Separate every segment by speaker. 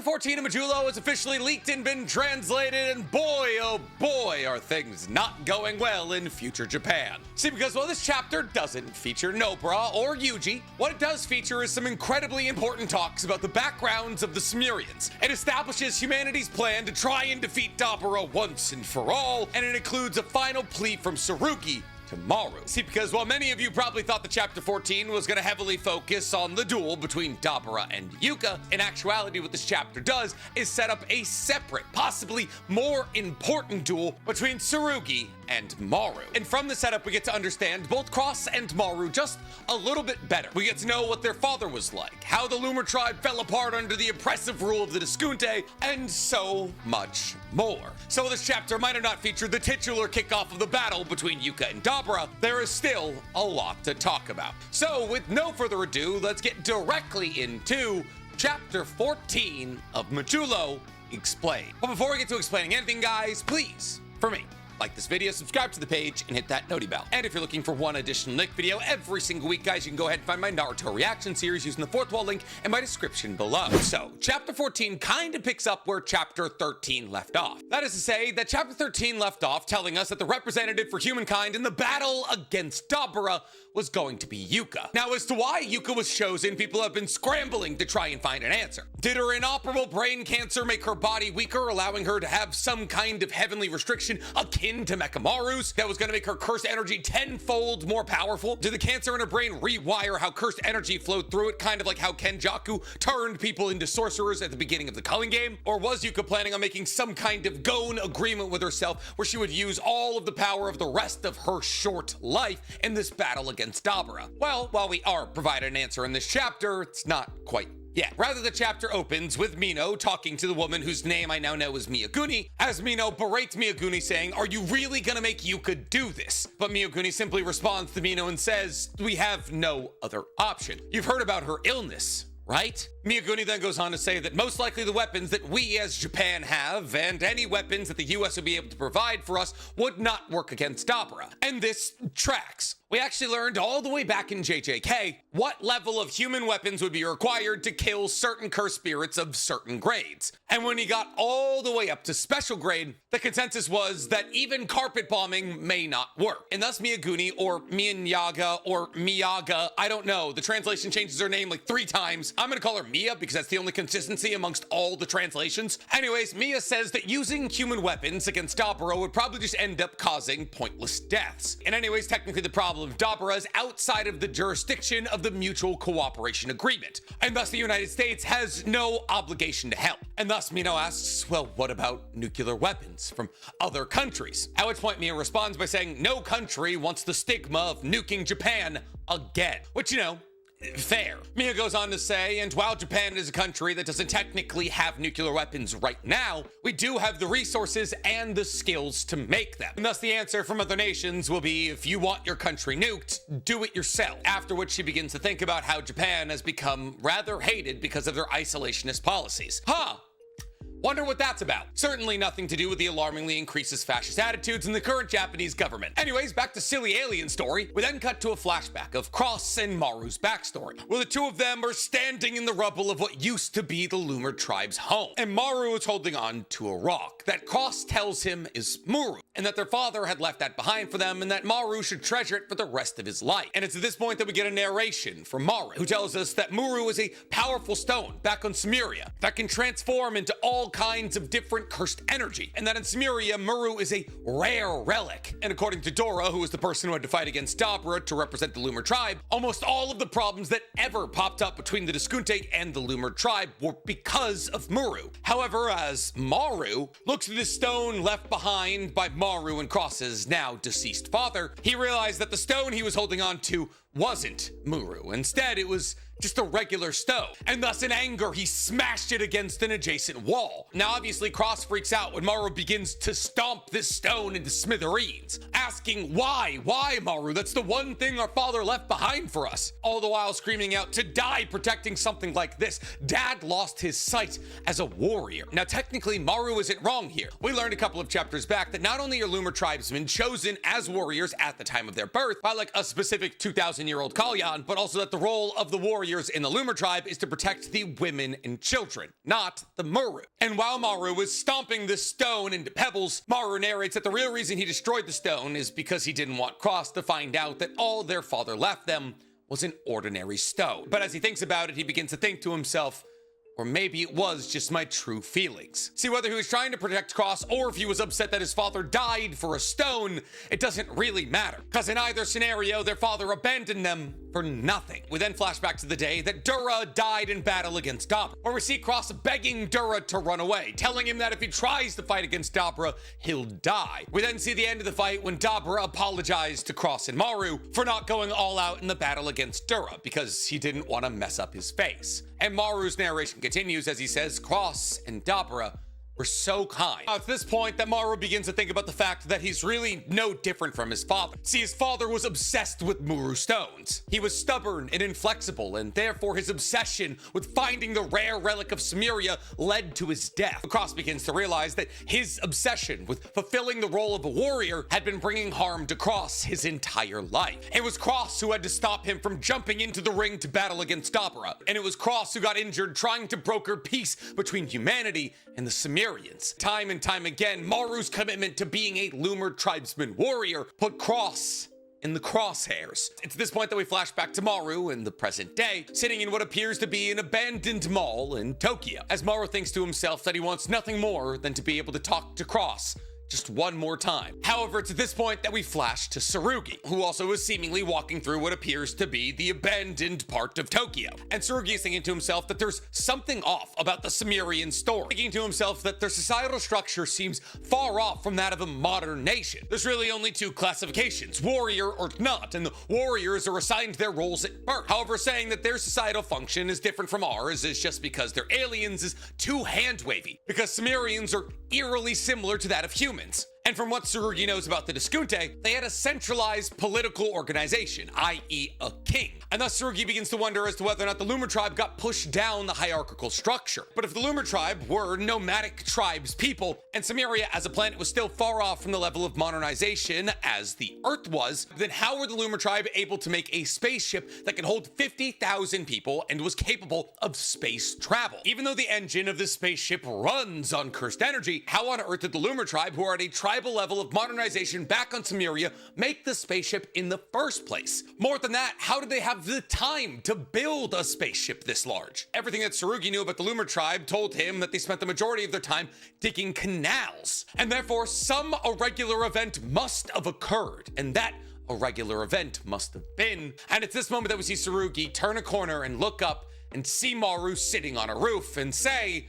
Speaker 1: 14 of Modulo is officially leaked and been translated, and boy, oh boy, are things not going well in future Japan. See, because while this chapter doesn't feature Nobara or Yuji, what it does feature is some incredibly important talks about the backgrounds of the Sumerians. It establishes humanity's plan to try and defeat Dabura once and for all, and it includes a final plea from Tsurugi to Maru. See, because while many of you probably thought that Chapter 14 was going to heavily focus on the duel between Dabura and Yuka, in actuality what this chapter does is set up a separate, possibly more important duel between Tsurugi and Maru. And from the setup, we get to understand both Cross and Maru just a little bit better. We get to know what their father was like, how the Lumer tribe fell apart under the oppressive rule of the Diskunte, and so much more. So this chapter might have not featured the titular kickoff of the battle between Yuka and Dabura, there is still a lot to talk about. So with no further ado, let's get directly into Chapter 14 of Modulo Explained. But before we get to explaining anything, guys, please, for me, like this video, subscribe to the page, and hit that noti bell. And if you're looking for one additional Nick video every single week, guys, you can go ahead and find my Naruto reaction series using the fourth wall link in my description below. So, Chapter 14 kind of picks up where Chapter 13 left off. That is to say that Chapter 13 left off telling us that the representative for humankind in the battle against Dabura was going to be Yuka. Now, as to why Yuka was chosen, people have been scrambling to try and find an answer. Did her inoperable brain cancer make her body weaker, allowing her to have some kind of heavenly restriction akin to Mekamaru's that was going to make her cursed energy tenfold more powerful? Did the cancer in her brain rewire how cursed energy flowed through it, kind of like how Kenjaku turned people into sorcerers at the beginning of the Culling game? Or was Yuka planning on making some kind of Gon agreement with herself where she would use all of the power of the rest of her short life in this battle against Dabura? Well, while we are provided an answer in this chapter, it's not quite yet. Rather, the chapter opens with Mino talking to the woman whose name I now know is Miyaguni, as Mino berates Miyaguni saying, "Are you really gonna make Yuka do this?" But Miyaguni simply responds to Mino and says, "We have no other option. You've heard about her illness, right?" Miyaguni then goes on to say that most likely the weapons that we as Japan have, and any weapons that the US would be able to provide for us, would not work against Dabura. And this tracks. We actually learned all the way back in JJK what level of human weapons would be required to kill certain cursed spirits of certain grades. And when he got all the way up to special grade, the consensus was that even carpet bombing may not work. And thus Miyaguni, or Miyaga, or Miyaga, I don't know, the translation changes her name like 3 times. I'm gonna call her Mia because that's the only consistency amongst all the translations. Anyways, Mia says that using human weapons against Dabura would probably just end up causing pointless deaths. And anyways, technically the problem of Dabura is outside of the jurisdiction of the Mutual Cooperation Agreement, and thus the United States has no obligation to help. And thus Mino asks, well, what about nuclear weapons from other countries? At which point Mia responds by saying no country wants the stigma of nuking Japan again, which, you know, fair. Mia goes on to say, and while Japan is a country that doesn't technically have nuclear weapons right now, we do have the resources and the skills to make them. And thus the answer from other nations will be, if you want your country nuked, do it yourself. After which she begins to think about how Japan has become rather hated because of their isolationist policies. Wonder what that's about. Certainly nothing to do with the alarmingly increases fascist attitudes in the current Japanese government. Anyways, back to silly alien story. We then cut to a flashback of Cross and Maru's backstory, where the two of them are standing in the rubble of what used to be the Lumer tribe's home. And Maru is holding on to a rock that Cross tells him is Muru, and that their father had left that behind for them, and that Maru should treasure it for the rest of his life. And it's at this point that we get a narration from Maru, who tells us that Muru is a powerful stone back on Sumeria that can transform into all kinds of different cursed energy, and that in Sumeria, Muru is a rare relic. And according to Dora, who was the person who had to fight against Dabura to represent the Lumer tribe, almost all of the problems that ever popped up between the Diskunte and the Lumer tribe were because of Muru. However, as Maru looks at this stone left behind by Maru and Cross's now deceased father, he realized that the stone he was holding on to wasn't Muru. Instead, it was just a regular stone. And thus in anger, he smashed it against an adjacent wall. Now obviously Cross freaks out when Maru begins to stomp this stone into smithereens, asking why Maru? That's the one thing our father left behind for us. All the while screaming out to die protecting something like this. Dad lost his sight as a warrior. Now technically Maru isn't wrong here. We learned a couple of chapters back that not only are Lumer tribesmen chosen as warriors at the time of their birth by like a specific 2,000 1,000-year-old Kalyan, but also that the role of the warriors in the Loomer tribe is to protect the women and children, not the Muru. And while Maru is stomping the stone into pebbles, Maru narrates that the real reason he destroyed the stone is because he didn't want Cross to find out that all their father left them was an ordinary stone. But as he thinks about it, he begins to think to himself, or maybe it was just my true feelings. See, whether he was trying to protect Cross or if he was upset that his father died for a stone, it doesn't really matter. Because in either scenario, their father abandoned them for nothing. We then flash back to the day that Dura died in battle against Dabra, where we see Cross begging Dura to run away, telling him that if he tries to fight against Dabra, he'll die. We then see the end of the fight when Dabra apologized to Cross and Maru for not going all out in the battle against Dura because he didn't want to mess up his face. And Maru's narration continues as he says, Cross and Dabra were so kind. Now, it's this point that Maru begins to think about the fact that he's really no different from his father. See, his father was obsessed with Muru stones. He was stubborn and inflexible, and therefore his obsession with finding the rare relic of Cimmeria led to his death. Cross begins to realize that his obsession with fulfilling the role of a warrior had been bringing harm to Cross his entire life. It was Cross who had to stop him from jumping into the ring to battle against Dabra, and it was Cross who got injured trying to broker peace between humanity and the Cimmerians. Time and time again, Maru's commitment to being a Loomer tribesman warrior put Cross in the crosshairs. It's at this point that we flash back to Maru in the present day, sitting in what appears to be an abandoned mall in Tokyo, as Maru thinks to himself that he wants nothing more than to be able to talk to Cross just one more time. However, it's at this point that we flash to Tsurugi, who also is seemingly walking through what appears to be the abandoned part of Tokyo. And Tsurugi is thinking to himself that there's something off about the Cimmerian story, thinking to himself that their societal structure seems far off from that of a modern nation. There's really only two classifications, warrior or not, and the warriors are assigned their roles at birth. However, saying that their societal function is different from ours is just because they're aliens is too hand-wavy, because Cimmerians are eerily similar to that of humans. And from what Tsurugi knows about the Discunte, they had a centralized political organization, i.e. a king. And thus Tsurugi begins to wonder as to whether or not the Loomer tribe got pushed down the hierarchical structure. But if the Loomer tribe were nomadic tribes people, and Cimmeria as a planet was still far off from the level of modernization as the Earth was, then how were the Loomer tribe able to make a spaceship that could hold 50,000 people and was capable of space travel? Even though the engine of this spaceship runs on cursed energy, how on earth did the Loomer tribe, who are at a tribal level of modernization back on Cimmeria, make the spaceship in the first place? More than that, how did they have the time to build a spaceship this large? Everything that Tsurugi knew about the Loomer tribe told him that they spent the majority of their time digging canals, and therefore some irregular event must have occurred, and that irregular event must have been. And it's this moment that we see Tsurugi turn a corner and look up and see Maru sitting on a roof and say,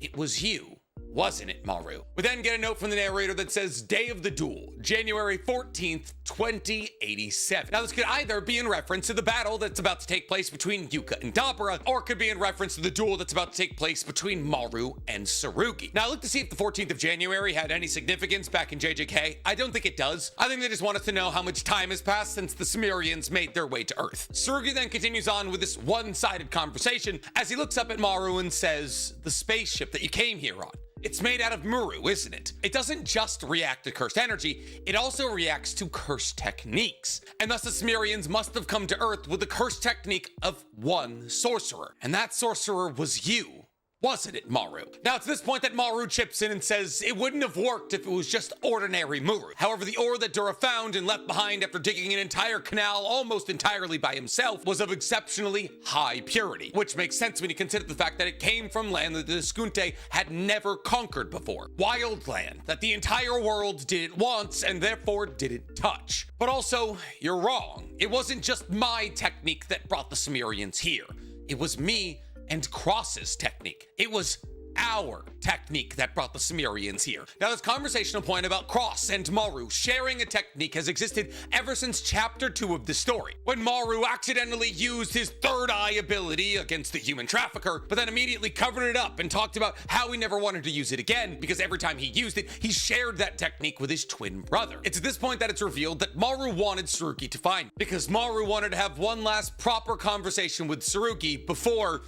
Speaker 1: "It was you, wasn't it, Maru?" We then get a note from the narrator that says, "Day of the duel, January 14th, 2087. Now, this could either be in reference to the battle that's about to take place between Yuka and Dabra, or it could be in reference to the duel that's about to take place between Maru and Tsurugi. Now, I looked to see if the 14th of January had any significance back in JJK. I don't think it does. I think they just want us to know how much time has passed since the Cimmerians made their way to Earth. Tsurugi then continues on with this one-sided conversation as he looks up at Maru and says, "The spaceship that you came here on, it's made out of Muru, isn't it? It doesn't just react to cursed energy, it also reacts to cursed techniques. And thus the Cimmerians must have come to Earth with the cursed technique of one sorcerer. And that sorcerer was you, wasn't it, Maru?" Now, it's this point that Maru chips in and says it wouldn't have worked if it was just ordinary Muru. However, the ore that Dura found and left behind after digging an entire canal almost entirely by himself was of exceptionally high purity, which makes sense when you consider the fact that it came from land that the Discunte had never conquered before. Wild land that the entire world didn't want and therefore didn't touch. But also, you're wrong. It wasn't just my technique that brought the Cimmerians here. It was me and Cross's technique. It was our technique that brought the Cimmerians here. Now, this conversational point about Cross and Maru sharing a technique has existed ever since chapter 2 of the story, when Maru accidentally used his third eye ability against the human trafficker, but then immediately covered it up and talked about how he never wanted to use it again because every time he used it, he shared that technique with his twin brother. It's at this point that it's revealed that Maru wanted Tsurugi to find him, because Maru wanted to have one last proper conversation with Tsurugi before,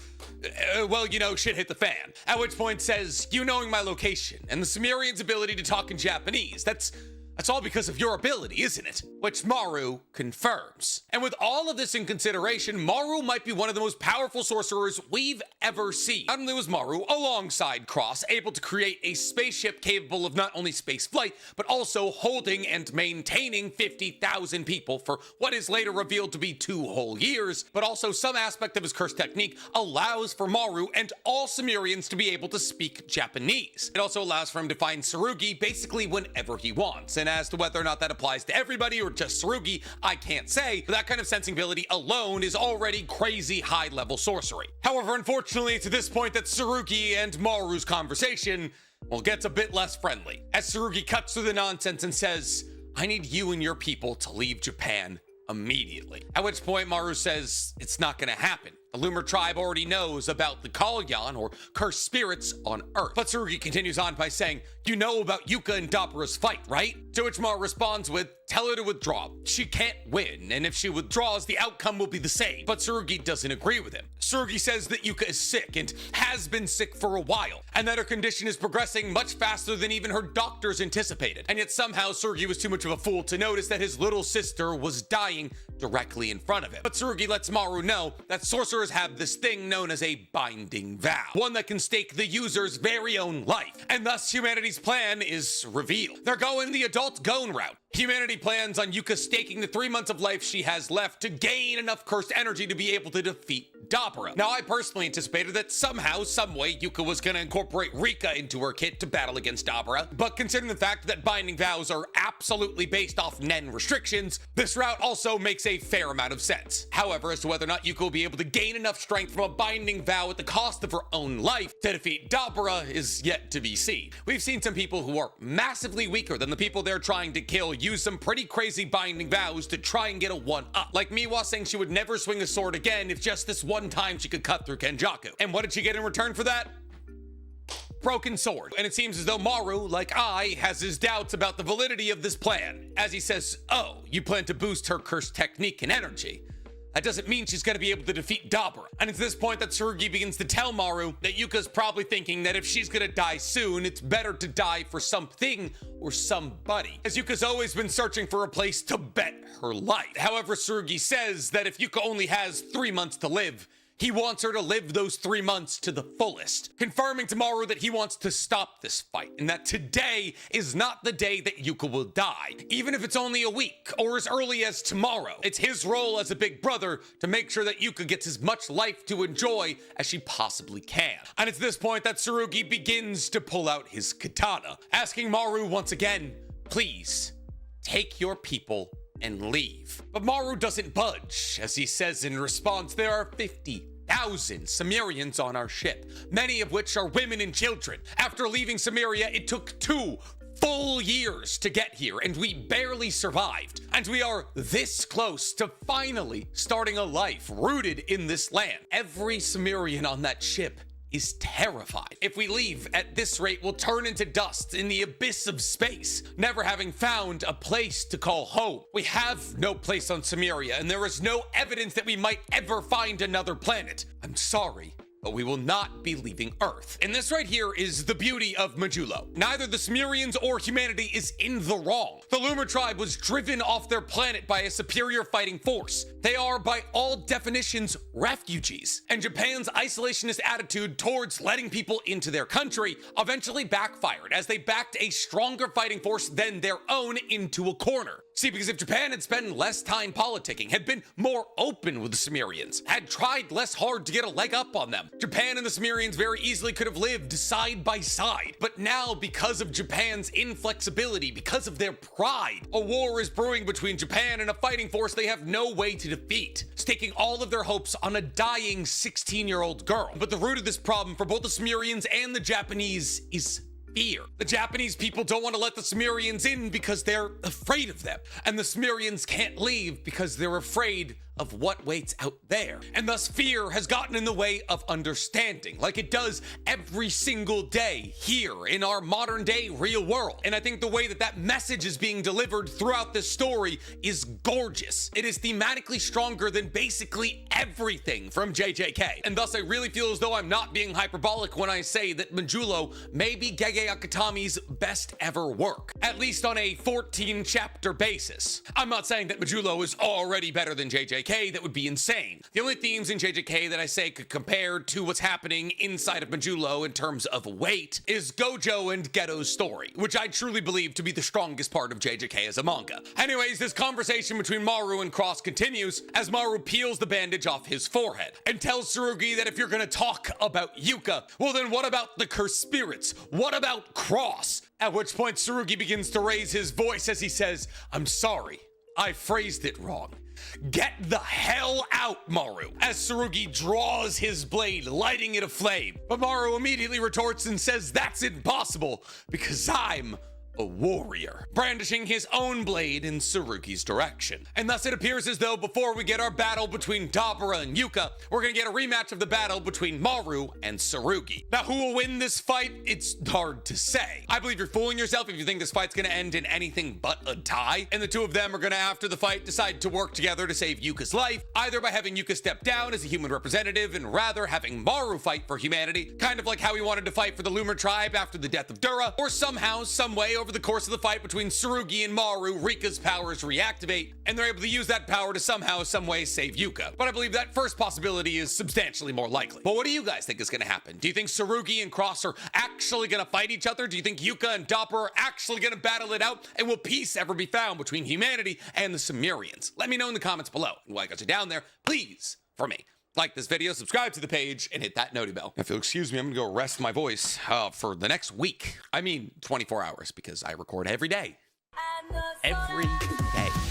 Speaker 1: well, you know, shit hit the fan. At which point says, "You knowing my location and the Cimmerians' ability to talk in Japanese, that's That's all because of your ability, isn't it? Which Maru confirms. And with all of this in consideration, Maru might be one of the most powerful sorcerers we've ever seen. Not only was Maru, alongside Cross, able to create a spaceship capable of not only space flight, but also holding and maintaining 50,000 people for what is later revealed to be 2 whole years, but also some aspect of his curse technique allows for Maru and all Sumerians to be able to speak Japanese. It also allows for him to find Tsurugi basically whenever he wants. And as to whether or not that applies to everybody or just Tsurugi, I can't say, but that kind of sensing ability alone is already crazy high-level sorcery. However, unfortunately, it's to this point that Tsurugi and Maru's conversation, well, gets a bit less friendly, as Tsurugi cuts through the nonsense and says, "I need you and your people to leave Japan immediately." At which point Maru says it's not gonna happen. The Loomer tribe already knows about the Kalyan, or cursed spirits, on Earth. But Tsurugi continues on by saying, "You know about Yuka and Dabura's fight, right?" To which Maru responds with, "Tell her to withdraw. She can't win, and if she withdraws, the outcome will be the same." But Tsurugi doesn't agree with him. Tsurugi says that Yuka is sick, and has been sick for a while, and that her condition is progressing much faster than even her doctors anticipated. And yet somehow Tsurugi was too much of a fool to notice that his little sister was dying directly in front of him. But Tsurugi lets Maru know that sorcerers have this thing known as a binding vow, one that can stake the user's very own life, and thus humanity's plan is revealed. They're going the adult Gon route. Humanity plans on Yuka staking the 3 months of life she has left to gain enough cursed energy to be able to defeat Dabura. Now, I personally anticipated that somehow, someway, Yuka was going to incorporate Rika into her kit to battle against Dabura, but considering the fact that binding vows are absolutely based off Nen restrictions, this route also makes a fair amount of sense. However, as to whether or not Yuka will be able to gain enough strength from a binding vow at the cost of her own life to defeat Dabura is yet to be seen. We've seen some people who are massively weaker than the people they're trying to kill use some pretty crazy binding vows to try and get a 1-up. Like Miwa saying she would never swing a sword again if just this one time she could cut through Kenjaku. And what did she get in return for that? Broken sword. And it seems as though Maru, like I, has his doubts about the validity of this plan, as he says, "Oh, you plan to boost her cursed technique and energy. That doesn't mean she's going to be able to defeat Dabura." And it's this point that Tsurugi begins to tell Maru that Yuka's probably thinking that if she's going to die soon, it's better to die for something or somebody, as Yuka's always been searching for a place to bet her life. However, Tsurugi says that if Yuka only has 3 months to live, he wants her to live those 3 months to the fullest, confirming to Maru that he wants to stop this fight, and that today is not the day that Yuka will die, even if it's only a week, or as early as tomorrow. It's his role as a big brother to make sure that Yuka gets as much life to enjoy as she possibly can. And it's this point that Tsurugi begins to pull out his katana, asking Maru once again, "Please, take your people and leave." But Maru doesn't budge, as he says in response, "There are 50,000 Sumerians on our ship, many of which are women and children. After leaving Sumeria, it took 2 full years to get here, and we barely survived. And we are this close to finally starting a life rooted in this land. Every Sumerian on that ship is terrified. If we leave at this rate, we'll turn into dust in the abyss of space, never having found a place to call home. We have no place on Sumeria, and there is no evidence that we might ever find another planet. I'm sorry, but we will not be leaving Earth." And this right here is the beauty of Modulo. Neither the Sumerians or humanity is in the wrong. The Loomer tribe was driven off their planet by a superior fighting force. They are, by all definitions, refugees. And Japan's isolationist attitude towards letting people into their country eventually backfired, as they backed a stronger fighting force than their own into a corner. See, because if Japan had spent less time politicking, had been more open with the Sumerians, had tried less hard to get a leg up on them, Japan and the Sumerians very easily could have lived side by side. But now, because of Japan's inflexibility, because of their pride, a war is brewing between Japan and a fighting force they have no way to defeat, staking all of their hopes on a dying 16-year-old girl. But the root of this problem for both the Sumerians and the Japanese is fear. The Japanese people don't want to let the Sumerians in because they're afraid of them, and the Sumerians can't leave because they're afraid of what waits out there. And thus fear has gotten in the way of understanding, like it does every single day here in our modern day real world. And I think the way that that message is being delivered throughout this story is gorgeous. It is thematically stronger than basically everything from JJK. And thus I really feel as though I'm not being hyperbolic when I say that Modulo may be Gege Akutami's best ever work, at least on a 14 chapter basis. I'm not saying that Modulo is already better than JJK, that would be insane. The only themes in JJK that I say could compare to what's happening inside of Modulo in terms of weight is Gojo and Geto's story, which I truly believe to be the strongest part of JJK as a manga. Anyways, this conversation between Maru and Cross continues as Maru peels the bandage off his forehead and tells Tsurugi that if you're gonna talk about Yuka, well then what about the cursed spirits? What about Cross? At which point Tsurugi begins to raise his voice as he says, "I'm sorry, I phrased it wrong. Get the hell out, Maru," as Tsurugi draws his blade, lighting it aflame. But Maru immediately retorts and says, "That's impossible, because I'm a warrior," brandishing his own blade in Tsurugi's direction. And thus it appears as though before we get our battle between Dabura and Yuka, we're gonna get a rematch of the battle between Maru and Tsurugi. Now, who will win this fight? It's hard to say. I believe you're fooling yourself if you think this fight's gonna end in anything but a tie, and the two of them are gonna, after the fight, decide to work together to save Yuka's life, either by having Yuka step down as a human representative and rather having Maru fight for humanity, kind of like how he wanted to fight for the Lumer tribe after the death of Dura, or somehow, some way, over the course of the fight between Tsurugi and Maru, Rika's powers reactivate, and they're able to use that power to somehow, some way save Yuka. But I believe that first possibility is substantially more likely. But what do you guys think is going to happen? Do you think Tsurugi and Cross are actually going to fight each other? Do you think Yuka and Dapper are actually going to battle it out? And will peace ever be found between humanity and the Sumerians? Let me know in the comments below. And while I got you down there, please, for me, like this video, subscribe to the page, and hit that noti bell. If you'll excuse me, I'm gonna go rest my voice for the next week. I mean, 24 hours, because I record every day. Every day.